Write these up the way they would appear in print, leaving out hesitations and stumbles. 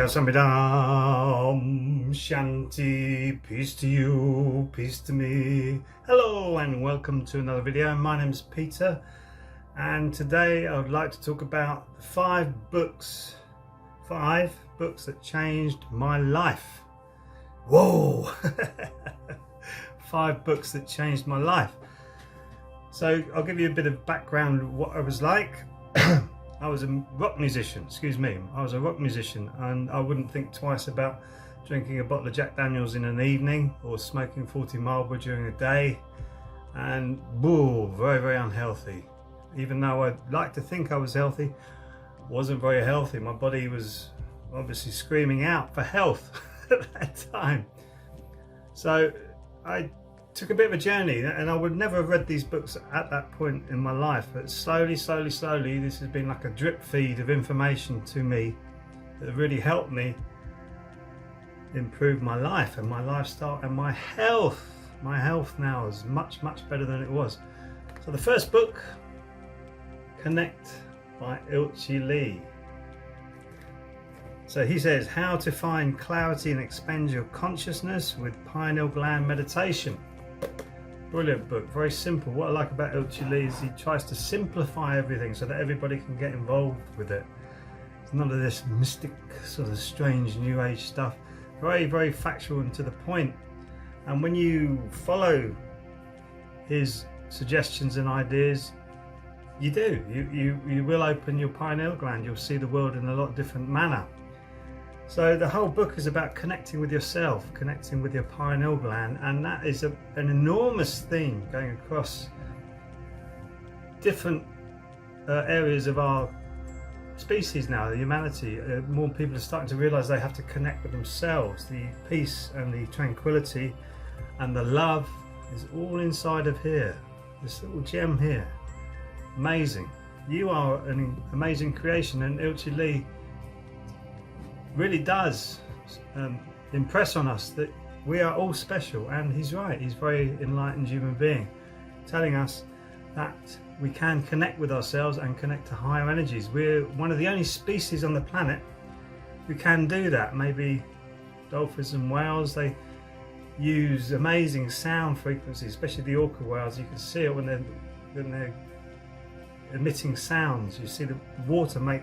Samidam, Shanti, peace to you, peace to me. Hello and welcome to another video. My name's Peter and today I would like to talk about the five books that changed my life. Whoa! 5 books that changed my life. So I'll give you a bit of background of what I was like. I was a rock musician, I was a rock musician, and I wouldn't think twice about drinking a bottle of Jack Daniels in an evening or smoking 40 Marlboro during a day, and very, very unhealthy. Even though I'd like to think I was healthy, wasn't very healthy. My body was obviously screaming out for health at that time. So I took a bit of a journey, and I would never have read these books at that point in my life, but slowly this has been like a drip feed of information to me that really helped me improve my life and my lifestyle and my health. My health now is much better than it was. So the first book, Connect by Ilchi Lee. So he says, how to find clarity and expand your consciousness with pineal gland meditation. Brilliant book, very simple. What I like about Ilchi Lee is he tries to simplify everything so that everybody can get involved with it. It's none of this mystic sort of strange new age stuff. Very factual and to the point. And when you follow his suggestions and ideas, you will open your pineal gland. You'll see the world in a lot different manner. So the whole book is about connecting with yourself, connecting with your pineal gland, and that is an enormous theme going across different areas of our species now, the humanity. More people are starting to realize they have to connect with themselves. The peace and the tranquility and the love is all inside of here, this little gem here. Amazing. You are an amazing creation, and Ilchi Lee really does impress on us that we are all special, and he's right. He's a very enlightened human being, telling us that we can connect with ourselves and connect to higher energies. We're one of the only species on the planet who can do that. Maybe dolphins and whales, they use amazing sound frequencies, especially the orca whales. You can see it when they're emitting sounds. You see the water make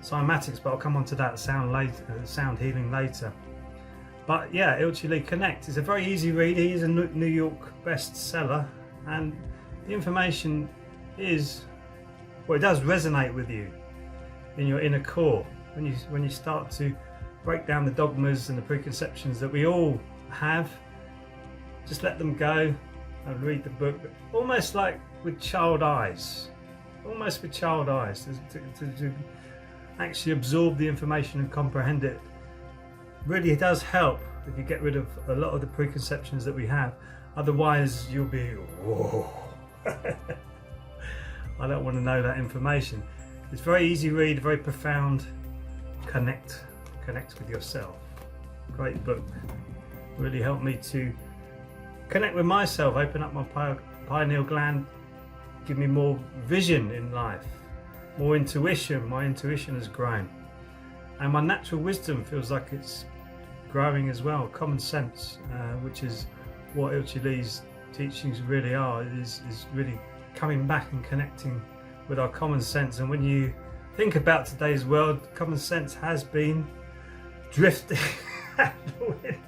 cymatics, but I'll come on to that sound healing later. But yeah, Ilchi Lee Connect is a very easy read. He is a New York bestseller, and the information is, well, it does resonate with you in your inner core when you start to break down the dogmas and the preconceptions that we all have. Just let them go and read the book almost like with child eyes, to actually absorb the information and comprehend it. Really, it does help if you get rid of a lot of the preconceptions that we have. Otherwise you'll be, whoa. I don't want to know that information. It's very easy read, very profound. Connect with yourself. Great book. Really helped me to connect with myself, open up my pineal gland, give me more vision in life, more intuition. My intuition has grown, and my natural wisdom feels like it's growing as well. Common sense, which is what Ilchi Lee's teachings really are, is really coming back and connecting with our common sense. And when you think about today's world, common sense has been drifting out the wind.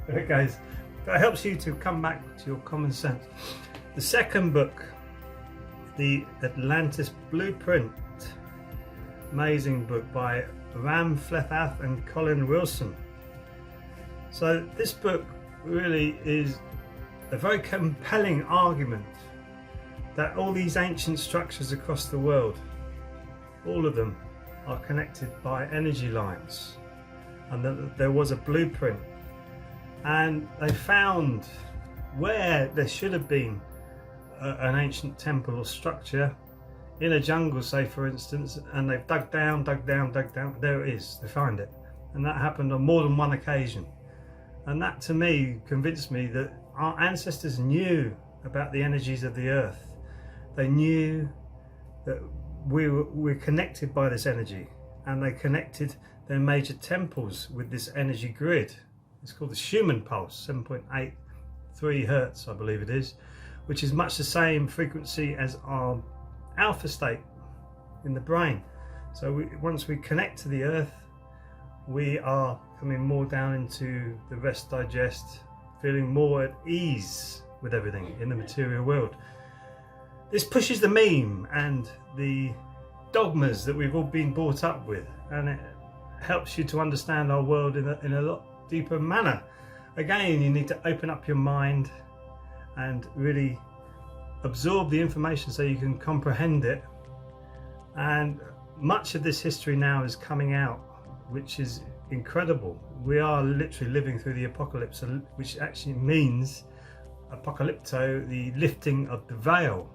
There it goes. That helps you to come back to your common sense. The second book, the Atlantis Blueprint, amazing book by Ram Fletath and Colin Wilson. So this book really is a very compelling argument that all these ancient structures across the world, all of them are connected by energy lines, and that there was a blueprint, and they found where there should have been an ancient temple or structure in a jungle, say for instance, and they've dug down, there it is, they find it. And that happened on more than one occasion. And that to me convinced me that our ancestors knew about the energies of the earth. They knew that we're connected by this energy, and they connected their major temples with this energy grid. It's called the Schumann pulse, 7.83 hertz, I believe it is, which is much the same frequency as our alpha state in the brain. So once we connect to the earth, we are coming more down into the rest digest, feeling more at ease with everything in the material world. This pushes the meme and the dogmas that we've all been brought up with, and it helps you to understand our world in a lot deeper manner. Again, you need to open up your mind and really absorb the information so you can comprehend it. And much of this history now is coming out, which is incredible. We are literally living through the apocalypse, which actually means apocalypto, the lifting of the veil.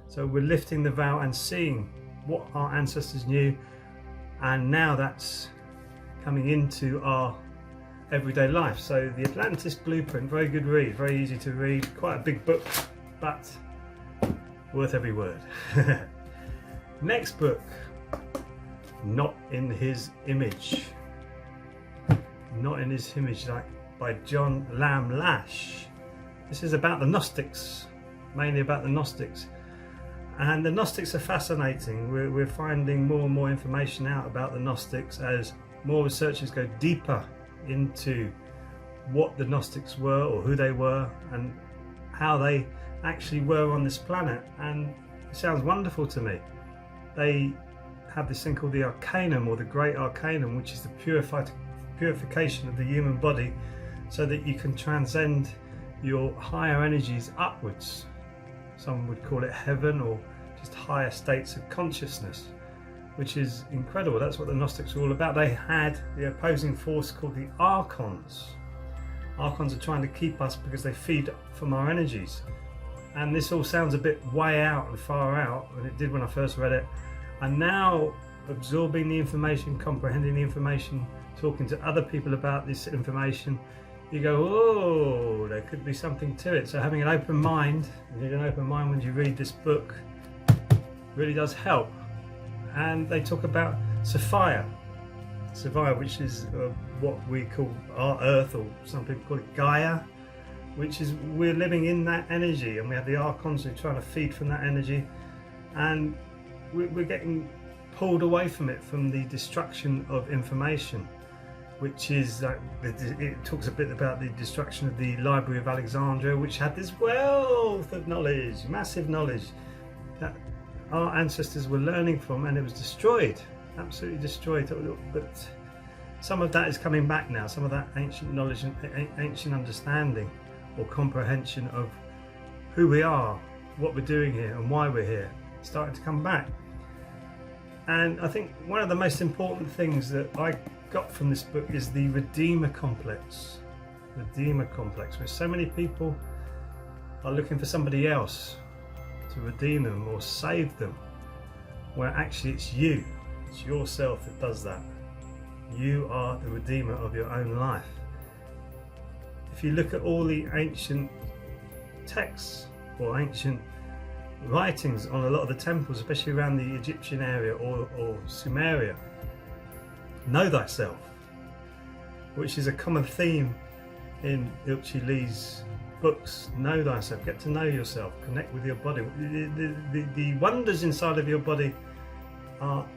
So we're lifting the veil and seeing what our ancestors knew, and now that's coming into our everyday life. So the Atlantis Blueprint, very good read, very easy to read, quite a big book, but worth every word. Next book, Not in His Image. Not in His Image, like by John Lamb Lash. This is about the Gnostics, mainly about the Gnostics. And the Gnostics are fascinating. We're finding more and more information out about the Gnostics as more researchers go deeper into what the Gnostics were, or who they were, and how they actually were on this planet. And it sounds wonderful to me. They have this thing called the Arcanum, or the Great Arcanum, which is the purification of the human body so that you can transcend your higher energies upwards. Some would call it heaven, or just higher states of consciousness, which is incredible. That's what the Gnostics were all about. They had the opposing force called the Archons. Archons are trying to keep us because they feed from our energies. And this all sounds a bit way out and far out, and it did when I first read it. And now, absorbing the information, comprehending the information, talking to other people about this information, you go, oh, there could be something to it. So having an open mind, you need an open mind when you read this book, really does help. And they talk about Sophia, which is what we call our Earth, or some people call it Gaia, which is, we're living in that energy, and we have the Archons who are trying to feed from that energy, and we're getting pulled away from it, from the destruction of information, which is it talks a bit about the destruction of the Library of Alexandria, which had this wealth of knowledge, massive knowledge that our ancestors were learning from, and it was destroyed, absolutely destroyed. But some of that is coming back now, some of that ancient knowledge and ancient understanding or comprehension of who we are, what we're doing here and why we're here, starting to come back. And I think one of the most important things that I got from this book is the Redeemer complex. Redeemer complex, where so many people are looking for somebody else to redeem them or save them, where actually it's you, it's yourself that does that. You are the redeemer of your own life. If you look at all the ancient texts or ancient writings on a lot of the temples, especially around the Egyptian area or Sumeria, know thyself, which is a common theme in Ilchi Lee's books. Know thyself, get to know yourself, connect with your body. The wonders inside of your body are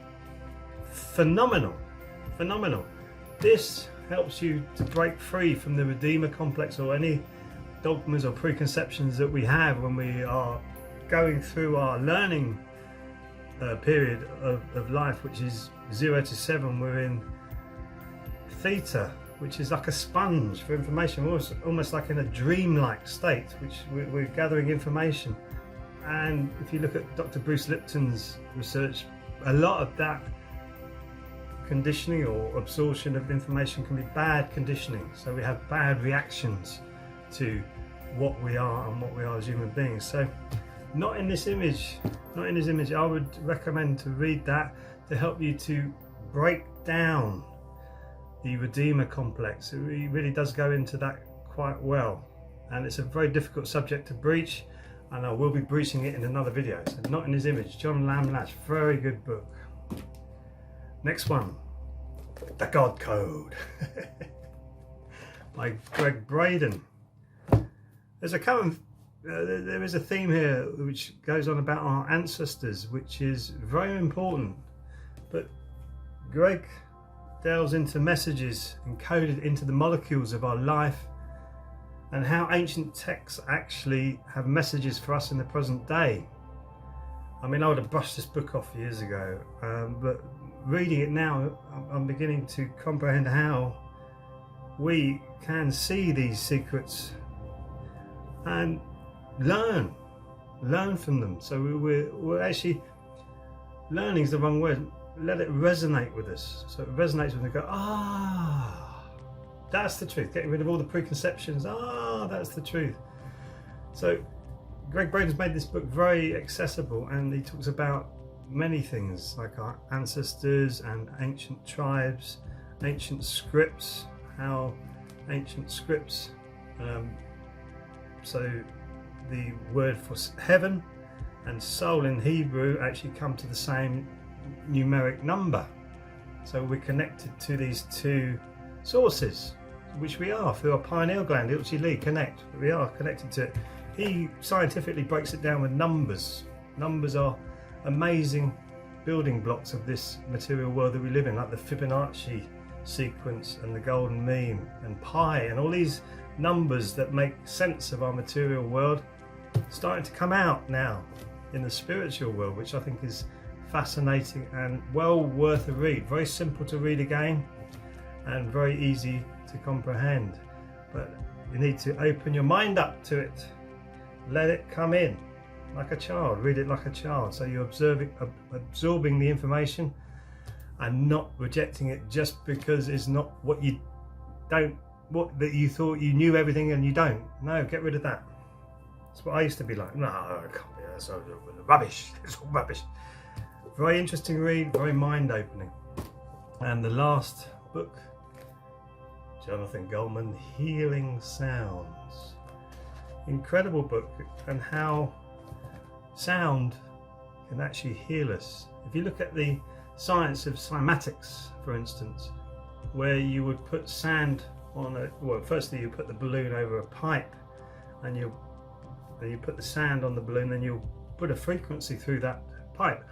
phenomenal. This helps you to break free from the Redeemer complex or any dogmas or preconceptions that we have when we are going through our learning period of life, which is 0 to 7. We're in theta, which is like a sponge for information. We're almost like in a dream-like state, which we're gathering information. And if you look at Dr. Bruce Lipton's research, a lot of that conditioning or absorption of information can be bad conditioning. So we have bad reactions to what we are and what we are as human beings. So Not in This Image, I would recommend to read that to help you to break down the Redeemer complex. It really does go into that quite well, and it's a very difficult subject to breach, and I will be breaching it in another video. So Not in His Image, John Lamb Lash, very good book. Next one, The God Code by Greg Braden. There's a current, there is a theme here which goes on about our ancestors, which is very important. But Greg delves into messages encoded into the molecules of our life and how ancient texts actually have messages for us in the present day. I mean, I would have brushed this book off years ago, but reading it now, I'm beginning to comprehend how we can see these secrets and learn from them. So we're actually, learning is the wrong word, let it resonate with us. So it resonates with us, go, that's the truth. Getting rid of all the preconceptions, that's the truth. So Greg Braden's made this book very accessible, and he talks about many things like our ancestors and ancient tribes, ancient scripts, how ancient scripts, so the word for heaven and soul in Hebrew actually come to the same numeric number. So we're connected to these two sources, which we are through our pineal gland, Ilchi connect. We are connected to it. He scientifically breaks it down with numbers. Numbers are amazing building blocks of this material world that we live in, like the Fibonacci sequence and the golden mean and pi and all these numbers that make sense of our material world starting to come out now in the spiritual world, which I think is fascinating and well worth a read. Very simple to read again and very easy to comprehend, but you need to open your mind up to it, let it come in like a child, read it like a child, so you're absorbing the information and not rejecting it just because it's not what you don't, what that you thought you knew everything and you don't. No, get rid of that. That's what I used to be like. No, it can't be, that's all rubbish, it's all rubbish. Very interesting read, very mind opening. And the last book, Jonathan Goldman, Healing Sounds. Incredible book, and how sound can actually heal us. If you look at the science of cymatics, for instance, where you would put sand on a, well, firstly you put the balloon over a pipe, and you put the sand on the balloon, then you'll put a frequency through that pipe.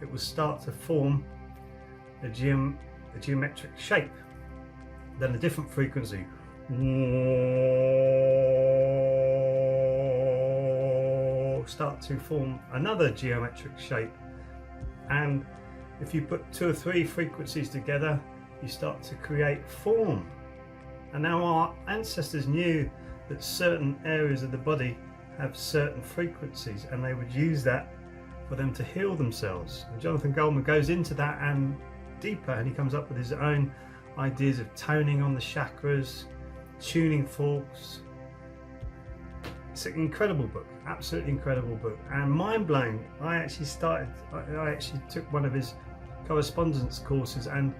It will start to form a geometric shape, then a different frequency, start to form another geometric shape. And if you put 2 or 3 frequencies together, you start to create form. And now our ancestors knew that certain areas of the body have certain frequencies, and they would use that for them to heal themselves. And Jonathan Goldman goes into that and deeper, and he comes up with his own ideas of toning on the chakras, tuning forks. It's an incredible book, absolutely incredible book, and mind-blowing. I actually took one of his correspondence courses and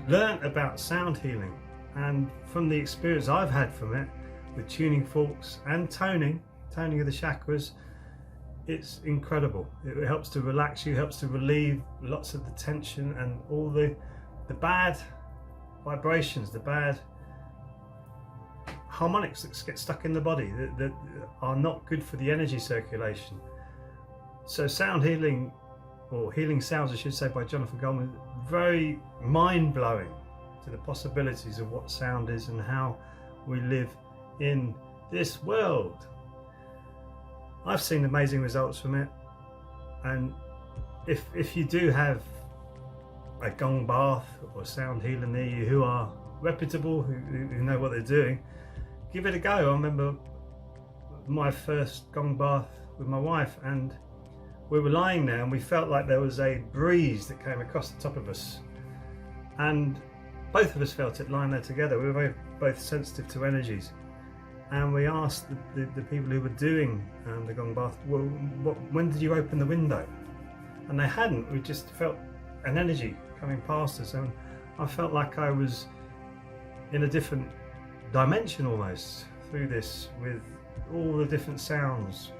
learned about sound healing, and from the experience I've had from it with tuning forks and toning of the chakras, it's incredible. It helps to relax you, helps to relieve lots of the tension and all the bad vibrations, the bad harmonics that get stuck in the body that are not good for the energy circulation. So sound healing, or healing sounds I should say, by Jonathan Goldman, very mind-blowing to the possibilities of what sound is and how we live in this world. I've seen amazing results from it, and if you do have a gong bath or sound healer near you who are reputable, who know what they're doing, give it a go. I remember my first gong bath with my wife, and we were lying there and we felt like there was a breeze that came across the top of us, and both of us felt it lying there together. We were both sensitive to energies, and we asked the people who were doing the gong bath, well, when did you open the window? And they hadn't. We just felt an energy coming past us, and I felt like I was in a different dimension almost through this, with all the different sounds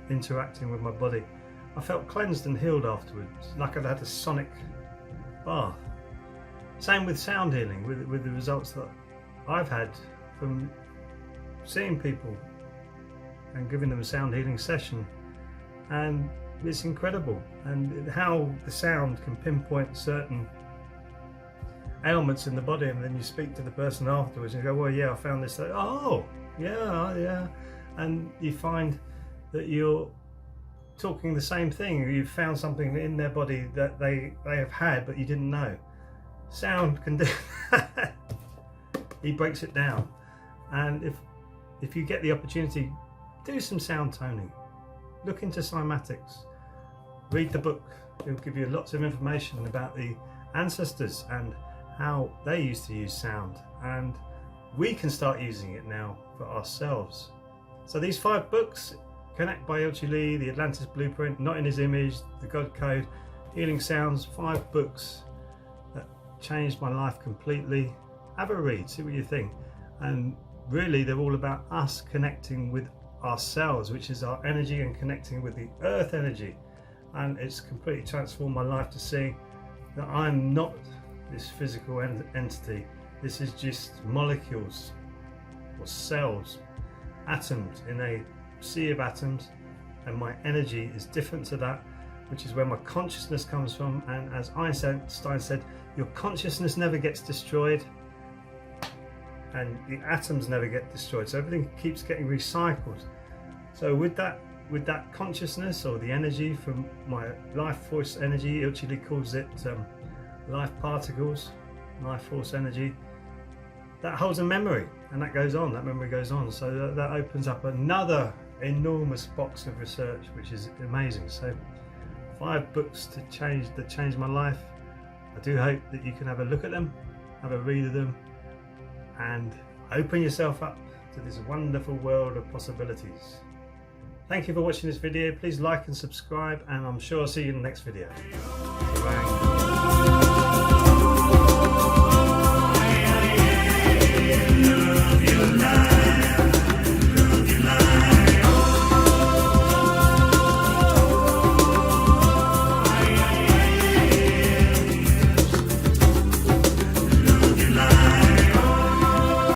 interacting with my body. I felt cleansed and healed afterwards, like I'd had a sonic bath. Same with sound healing, with the results that I've had from seeing people and giving them a sound healing session, and it's incredible. And how the sound can pinpoint certain ailments in the body, and then you speak to the person afterwards and you go, well, yeah, I found this. Oh, yeah, and you find that you're talking the same thing. You've found something in their body that they have had but you didn't know. Sound can do that. He breaks it down, and if you get the opportunity, do some sound toning, look into cymatics, read the book. It'll give you lots of information about the ancestors and how they used to use sound, and we can start using it now for ourselves. So these 5 books: Connect by Ilchi Lee, The Atlantis Blueprint, Not in His Image, The God Code, Healing Sounds, 5 books that changed my life completely. Have a read, see what you think. And really they're all about us connecting with ourselves, which is our energy, and connecting with the earth energy. And it's completely transformed my life to see that I'm not this physical entity. This is just molecules or cells, atoms in a sea of atoms, and my energy is different to that, which is where my consciousness comes from. And as Einstein said, your consciousness never gets destroyed, and the atoms never get destroyed, so everything keeps getting recycled. So with that consciousness, or the energy from my life force energy, Ilchi Lee calls it life particles, life force energy, that holds a memory, and that goes on, that memory goes on. So that opens up another enormous box of research, which is amazing. So 5 books that changed my life. I do hope that you can have a look at them, have a read of them, and open yourself up to this wonderful world of possibilities. Thank you for watching this video. Please like and subscribe, and I'm sure I'll see you in the next video. Bye.